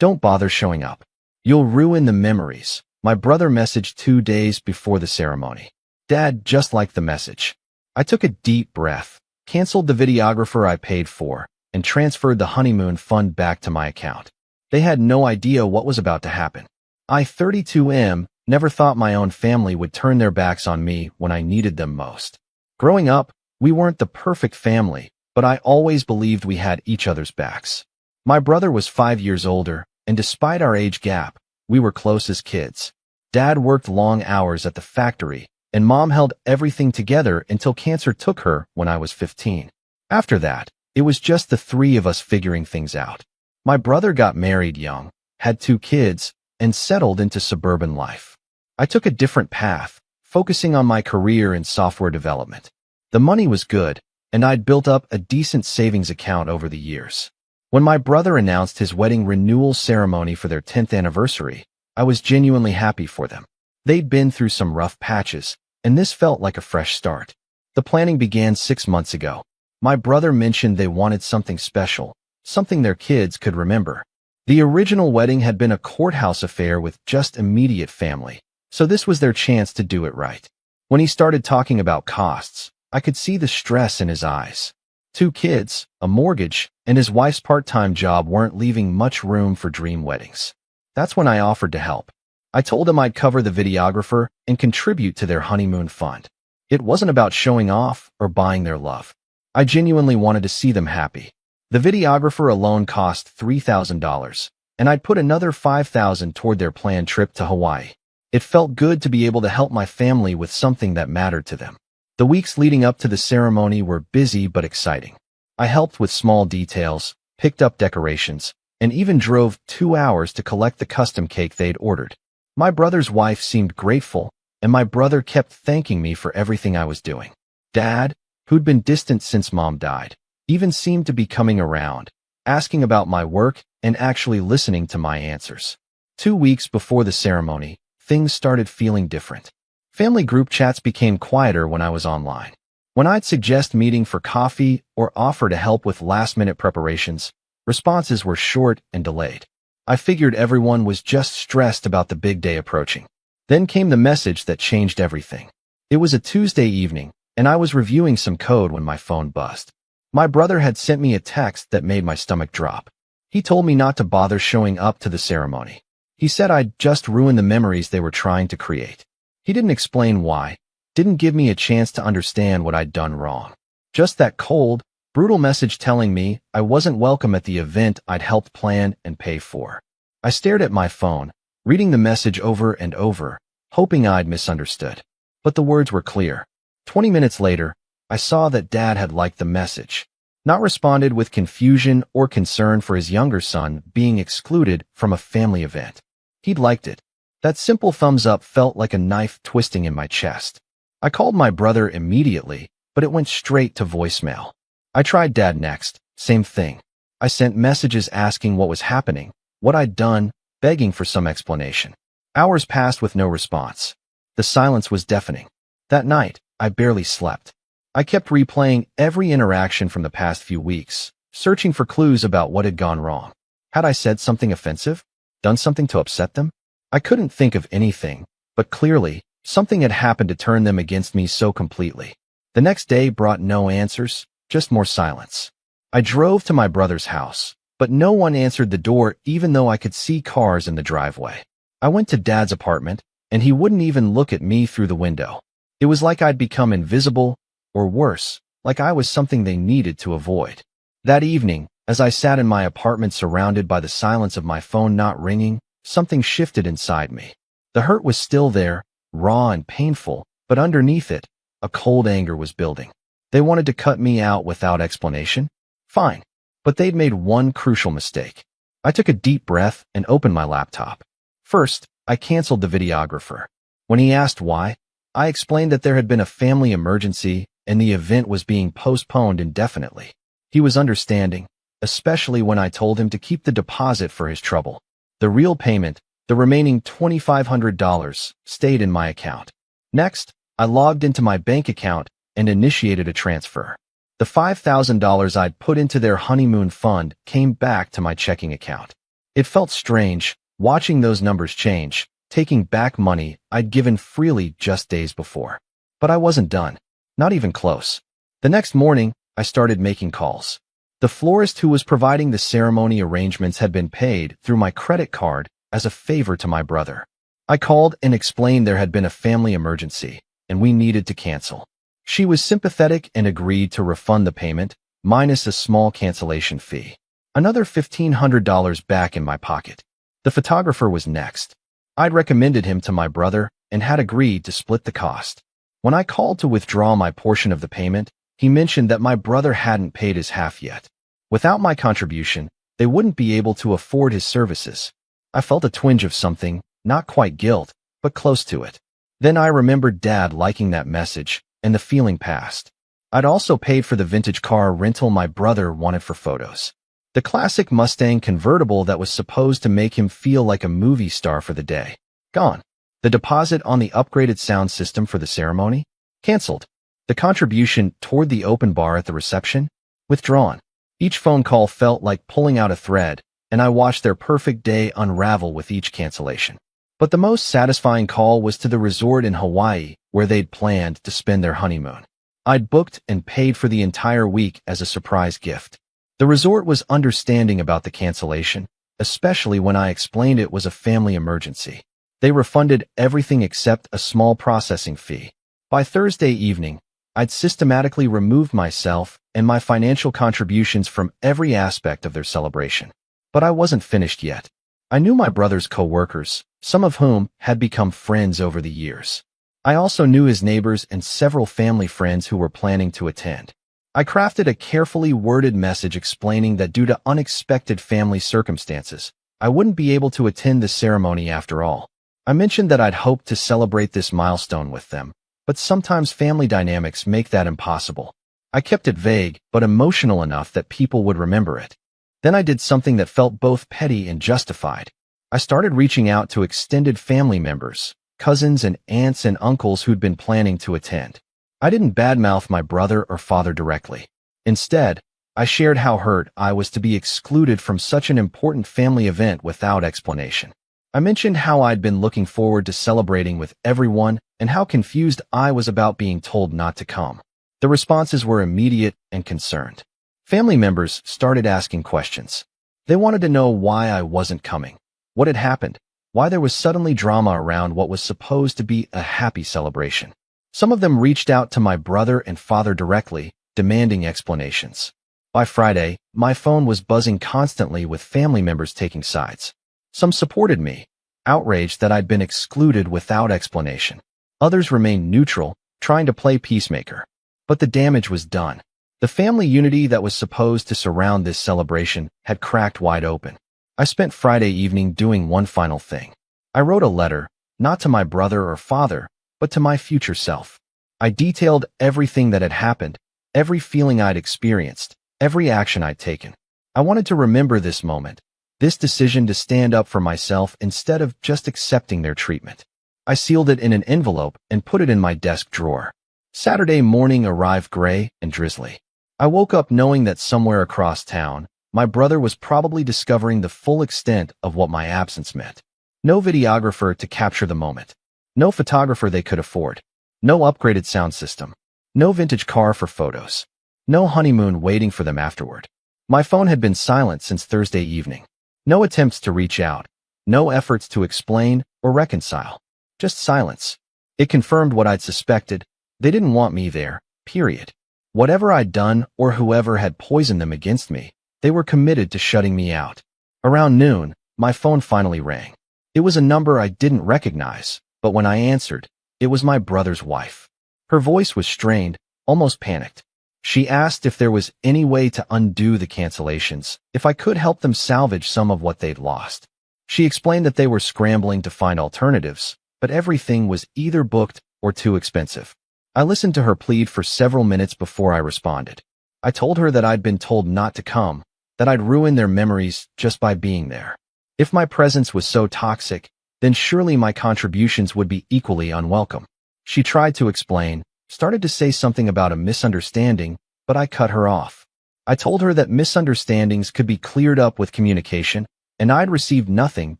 Don't bother showing up. You'll ruin the memories. My brother messaged 2 days before the ceremony. Dad just liked the message. I took a deep breath, canceled the videographer I paid for, and transferred the honeymoon fund back to my account. They had no idea what was about to happen. I, 32M, never thought my own family would turn their backs on me when I needed them most. Growing up, we weren't the perfect family, but I always believed we had each other's backs. My brother was 5 years older, and despite our age gap, we were close as kids. Dad worked long hours at the factory, and Mom held everything together until cancer took her when I was 15. After that, it was just the three of us figuring things out. My brother got married young, had 2 kids, and settled into suburban life. I took a different path, focusing on my career in software development. The money was good, and I'd built up a decent savings account over the years. When my brother announced his wedding renewal ceremony for their 10th anniversary, I was genuinely happy for them. They'd been through some rough patches, and this felt like a fresh start. The planning began 6 months ago. My brother mentioned they wanted something special, something their kids could remember. The original wedding had been a courthouse affair with just immediate family, so this was their chance to do it right. When he started talking about costs, I could see the stress in his eyes. 2 kids, a mortgage, and his wife's part-time job weren't leaving much room for dream weddings. That's when I offered to help. I told him I'd cover the videographer and contribute to their honeymoon fund. It wasn't about showing off or buying their love. I genuinely wanted to see them happy. The videographer alone cost $3,000, and I'd put another $5,000 toward their planned trip to Hawaii. It felt good to be able to help my family with something that mattered to them. The weeks leading up to the ceremony were busy but exciting. I helped with small details, picked up decorations, and even drove 2 hours to collect the custom cake they'd ordered. My brother's wife seemed grateful, and my brother kept thanking me for everything I was doing. Dad, who'd been distant since Mom died, even seemed to be coming around, asking about my work and actually listening to my answers. 2 weeks before the ceremony, things started feeling different. Family group chats became quieter when I was online. When I'd suggest meeting for coffee or offer to help with last-minute preparations, responses were short and delayed. I figured everyone was just stressed about the big day approaching. Then came the message that changed everything. It was a Tuesday evening, and I was reviewing some code when my phone buzzed. My brother had sent me a text that made my stomach drop. He told me not to bother showing up to the ceremony. He said I'd just ruin the memories they were trying to create. He didn't explain why, didn't give me a chance to understand what I'd done wrong. Just that cold, brutal message telling me I wasn't welcome at the event I'd helped plan and pay for. I stared at my phone, reading the message over and over, hoping I'd misunderstood. But the words were clear. 20 minutes later, I saw that Dad had liked the message, not responded with confusion or concern for his younger son being excluded from a family event. He'd liked it. That simple thumbs up felt like a knife twisting in my chest. I called my brother immediately, but it went straight to voicemail. I tried Dad next, same thing. I sent messages asking what was happening, what I'd done, begging for some explanation. Hours passed with no response. The silence was deafening. That night, I barely slept. I kept replaying every interaction from the past few weeks, searching for clues about what had gone wrong. Had I said something offensive? Done something to upset them? I couldn't think of anything, but clearly, something had happened to turn them against me so completely. The next day brought no answers, just more silence. I drove to my brother's house, but no one answered the door even though I could see cars in the driveway. I went to Dad's apartment, and he wouldn't even look at me through the window. It was like I'd become invisible, or worse, like I was something they needed to avoid. That evening, as I sat in my apartment surrounded by the silence of my phone not ringing, something shifted inside me. The hurt was still there, raw and painful, but underneath it, a cold anger was building. They wanted to cut me out without explanation? Fine. But they'd made one crucial mistake. I took a deep breath and opened my laptop. First, I canceled the videographer. When he asked why, I explained that there had been a family emergency and the event was being postponed indefinitely. He was understanding, especially when I told him to keep the deposit for his trouble. The real payment, the remaining $2,500, stayed in my account. Next, I logged into my bank account and initiated a transfer. The $5,000 I'd put into their honeymoon fund came back to my checking account. It felt strange, watching those numbers change, taking back money I'd given freely just days before. But I wasn't done. Not even close. The next morning, I started making calls. The florist who was providing the ceremony arrangements had been paid through my credit card as a favor to my brother. I called and explained there had been a family emergency, and we needed to cancel. She was sympathetic and agreed to refund the payment, minus a small cancellation fee. Another $1,500 back in my pocket. The photographer was next. I'd recommended him to my brother and had agreed to split the cost. When I called to withdraw my portion of the payment, he mentioned that my brother hadn't paid his half yet. Without my contribution, they wouldn't be able to afford his services. I felt a twinge of something, not quite guilt, but close to it. Then I remembered Dad liking that message, and the feeling passed. I'd also paid for the vintage car rental my brother wanted for photos. The classic Mustang convertible that was supposed to make him feel like a movie star for the day. Gone. The deposit on the upgraded sound system for the ceremony? Cancelled. The contribution toward the open bar at the reception? Withdrawn. Each phone call felt like pulling out a thread, and I watched their perfect day unravel with each cancellation. But the most satisfying call was to the resort in Hawaii, where they'd planned to spend their honeymoon. I'd booked and paid for the entire week as a surprise gift. The resort was understanding about the cancellation, especially when I explained it was a family emergency. They refunded everything except a small processing fee. By Thursday evening, I'd systematically removed myself and my financial contributions from every aspect of their celebration. But I wasn't finished yet. I knew my brother's co-workers, some of whom had become friends over the years. I also knew his neighbors and several family friends who were planning to attend. I crafted a carefully worded message explaining that due to unexpected family circumstances, I wouldn't be able to attend the ceremony after all. I mentioned that I'd hoped to celebrate this milestone with them, but sometimes family dynamics make that impossible. I kept it vague, but emotional enough that people would remember it. Then I did something that felt both petty and justified. I started reaching out to extended family members, cousins and aunts and uncles who'd been planning to attend. I didn't badmouth my brother or father directly. Instead, I shared how hurt I was to be excluded from such an important family event without explanation. I mentioned how I'd been looking forward to celebrating with everyone and how confused I was about being told not to come. The responses were immediate and concerned. Family members started asking questions. They wanted to know why I wasn't coming, what had happened, why there was suddenly drama around what was supposed to be a happy celebration. Some of them reached out to my brother and father directly, demanding explanations. By Friday, my phone was buzzing constantly with family members taking sides. Some supported me, outraged that I'd been excluded without explanation. Others remained neutral, trying to play peacemaker. But the damage was done. The family unity that was supposed to surround this celebration had cracked wide open. I spent Friday evening doing one final thing. I wrote a letter, not to my brother or father, but to my future self. I detailed everything that had happened, every feeling I'd experienced, every action I'd taken. I wanted to remember this moment, this decision to stand up for myself instead of just accepting their treatment. I sealed it in an envelope and put it in my desk drawer. Saturday morning arrived gray and drizzly. I woke up knowing that somewhere across town, my brother was probably discovering the full extent of what my absence meant. No videographer to capture the moment. No photographer they could afford. No upgraded sound system. No vintage car for photos. No honeymoon waiting for them afterward. My phone had been silent since Thursday evening. No attempts to reach out. No efforts to explain or reconcile. Just silence. It confirmed what I'd suspected. They didn't want me there, period. Whatever I'd done or whoever had poisoned them against me, they were committed to shutting me out. Around noon, my phone finally rang. It was a number I didn't recognize, but when I answered, it was my brother's wife. Her voice was strained, almost panicked. She asked if there was any way to undo the cancellations, if I could help them salvage some of what they'd lost. She explained that they were scrambling to find alternatives, but everything was either booked or too expensive. I listened to her plead for several minutes before I responded. I told her that I'd been told not to come, that I'd ruin their memories just by being there. If my presence was so toxic, then surely my contributions would be equally unwelcome. She tried to explain, started to say something about a misunderstanding, but I cut her off. I told her that misunderstandings could be cleared up with communication, and I'd received nothing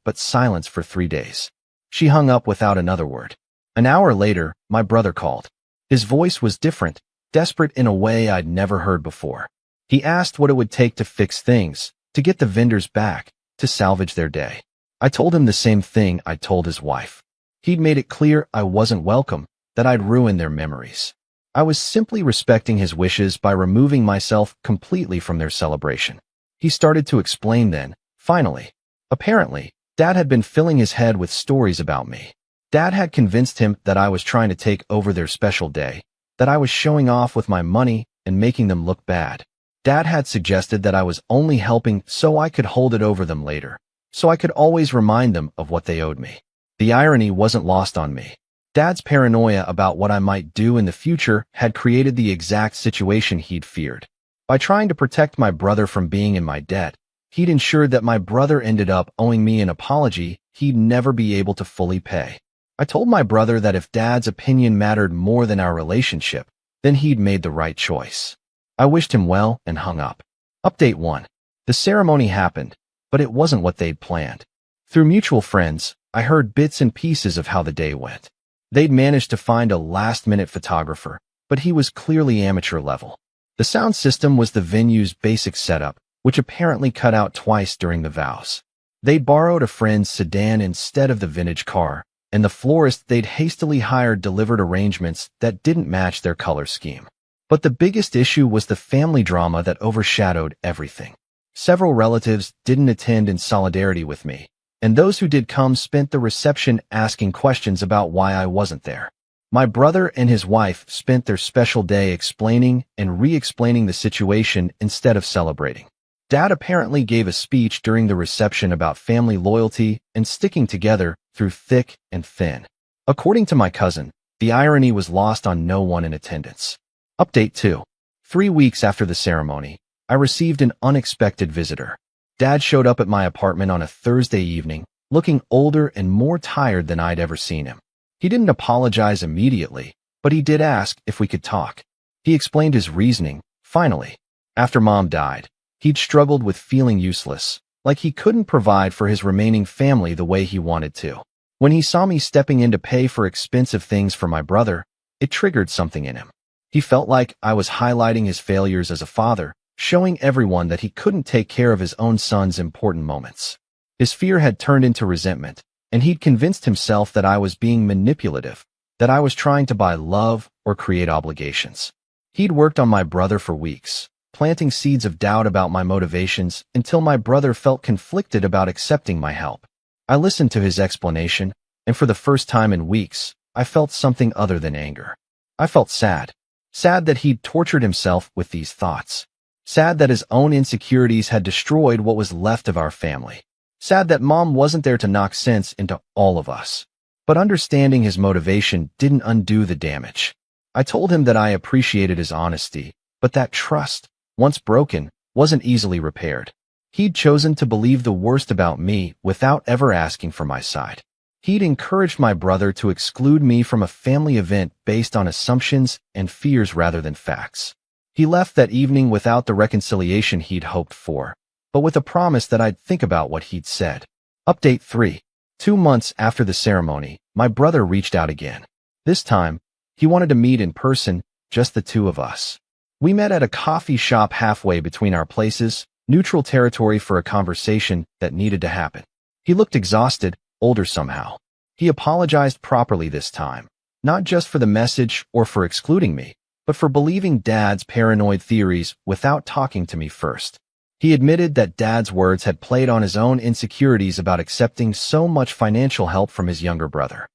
but silence for 3 days. She hung up without another word. An hour later, my brother called. His voice was different, desperate in a way I'd never heard before. He asked what it would take to fix things, to get the vendors back, to salvage their day. I told him the same thing I'd told his wife. He'd made it clear I wasn't welcome, that I'd ruined their memories. I was simply respecting his wishes by removing myself completely from their celebration. He started to explain then, finally. Apparently, Dad had been filling his head with stories about me. Dad had convinced him that I was trying to take over their special day, that I was showing off with my money and making them look bad. Dad had suggested that I was only helping so I could hold it over them later, so I could always remind them of what they owed me. The irony wasn't lost on me. Dad's paranoia about what I might do in the future had created the exact situation he'd feared. By trying to protect my brother from being in my debt, he'd ensured that my brother ended up owing me an apology he'd never be able to fully pay. I told my brother that if Dad's opinion mattered more than our relationship, then he'd made the right choice. I wished him well and hung up. Update 1. The ceremony happened, but it wasn't what they'd planned. Through mutual friends, I heard bits and pieces of how the day went. They'd managed to find a last-minute photographer, but he was clearly amateur level. The sound system was the venue's basic setup, which apparently cut out twice during the vows. They'd borrowed a friend's sedan instead of the vintage car, and the florist they'd hastily hired delivered arrangements that didn't match their color scheme. But the biggest issue was the family drama that overshadowed everything. Several relatives didn't attend in solidarity with me, and those who did come spent the reception asking questions about why I wasn't there. My brother and his wife spent their special day explaining and re-explaining the situation instead of celebrating. Dad apparently gave a speech during the reception about family loyalty and sticking together through thick and thin. According to my cousin, the irony was lost on no one in attendance. Update 2. 3 weeks after the ceremony, I received an unexpected visitor. Dad showed up at my apartment on a Thursday evening, looking older and more tired than I'd ever seen him. He didn't apologize immediately, but he did ask if we could talk. He explained his reasoning, finally. After Mom died, he'd struggled with feeling useless, like he couldn't provide for his remaining family the way he wanted to. When he saw me stepping in to pay for expensive things for my brother, it triggered something in him. He felt like I was highlighting his failures as a father, showing everyone that he couldn't take care of his own son's important moments. His fear had turned into resentment, and he'd convinced himself that I was being manipulative, that I was trying to buy love or create obligations. He'd worked on my brother for weeks, planting seeds of doubt about my motivations until my brother felt conflicted about accepting my help. I listened to his explanation, and for the first time in weeks, I felt something other than anger. I felt sad. Sad that he'd tortured himself with these thoughts. Sad that his own insecurities had destroyed what was left of our family. Sad that Mom wasn't there to knock sense into all of us. But understanding his motivation didn't undo the damage. I told him that I appreciated his honesty, but that trust, once broken, wasn't easily repaired. He'd chosen to believe the worst about me without ever asking for my side. He'd encouraged my brother to exclude me from a family event based on assumptions and fears rather than facts. He left that evening without the reconciliation he'd hoped for, but with a promise that I'd think about what he'd said. Update 3. 2 months after the ceremony, my brother reached out again. This time, he wanted to meet in person, just the two of us. We met at a coffee shop halfway between our places, neutral territory for a conversation that needed to happen. He looked exhausted, older somehow. He apologized properly this time, not just for the message or for excluding me, but for believing Dad's paranoid theories without talking to me first. He admitted that Dad's words had played on his own insecurities about accepting so much financial help from his younger brother.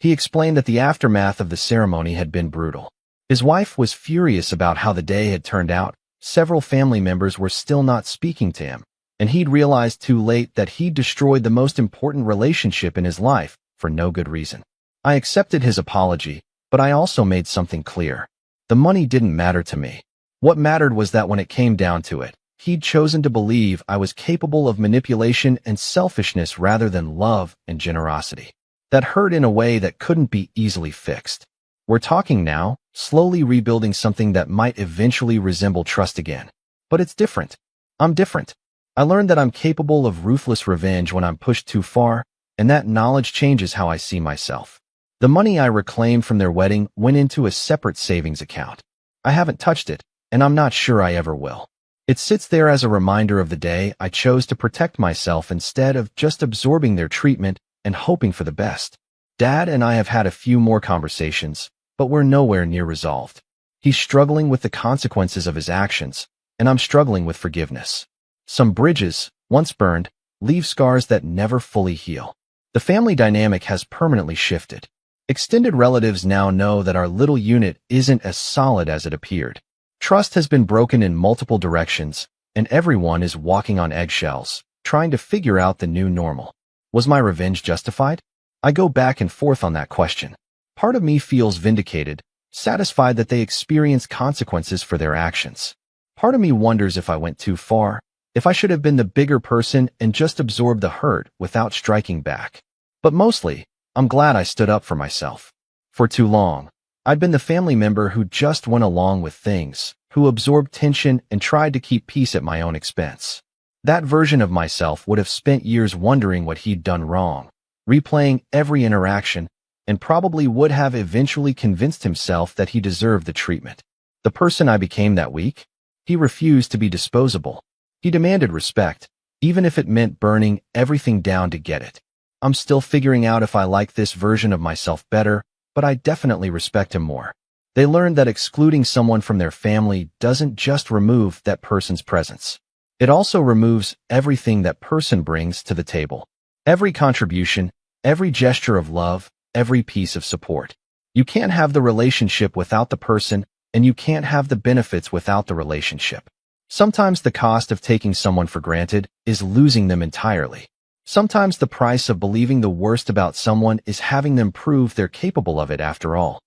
He explained that the aftermath of the ceremony had been brutal. His wife was furious about how the day had turned out. Several family members were still not speaking to him, and he'd realized too late that he'd destroyed the most important relationship in his life for no good reason. I accepted his apology, but I also made something clear. The money didn't matter to me. What mattered was that when it came down to it, he'd chosen to believe I was capable of manipulation and selfishness rather than love and generosity. That hurt in a way that couldn't be easily fixed. We're talking now, slowly rebuilding something that might eventually resemble trust again. But it's different. I'm different. I learned that I'm capable of ruthless revenge when I'm pushed too far, and that knowledge changes how I see myself. The money I reclaimed from their wedding went into a separate savings account. I haven't touched it, and I'm not sure I ever will. It sits there as a reminder of the day I chose to protect myself instead of just absorbing their treatment and hoping for the best. Dad and I have had a few more conversations, but we're nowhere near resolved. He's struggling with the consequences of his actions, and I'm struggling with forgiveness. Some bridges, once burned, leave scars that never fully heal. The family dynamic has permanently shifted. Extended relatives now know that our little unit isn't as solid as it appeared. Trust has been broken in multiple directions, and everyone is walking on eggshells, trying to figure out the new normal. Was my revenge justified? I go back and forth on that question. Part of me feels vindicated, satisfied that they experienced consequences for their actions. Part of me wonders if I went too far, if I should have been the bigger person and just absorbed the hurt without striking back. But mostly, I'm glad I stood up for myself. For too long, I'd been the family member who just went along with things, who absorbed tension and tried to keep peace at my own expense. That version of myself would have spent years wondering what he'd done wrong, replaying every interaction, and probably would have eventually convinced himself that he deserved the treatment. The person I became that week? He refused to be disposable. He demanded respect, even if it meant burning everything down to get it. I'm still figuring out if I like this version of myself better, but I definitely respect him more. They learned that excluding someone from their family doesn't just remove that person's presence. It also removes everything that person brings to the table. Every contribution, every gesture of love, every piece of support. You can't have the relationship without the person, and you can't have the benefits without the relationship. Sometimes the cost of taking someone for granted is losing them entirely. Sometimes the price of believing the worst about someone is having them prove they're capable of it after all.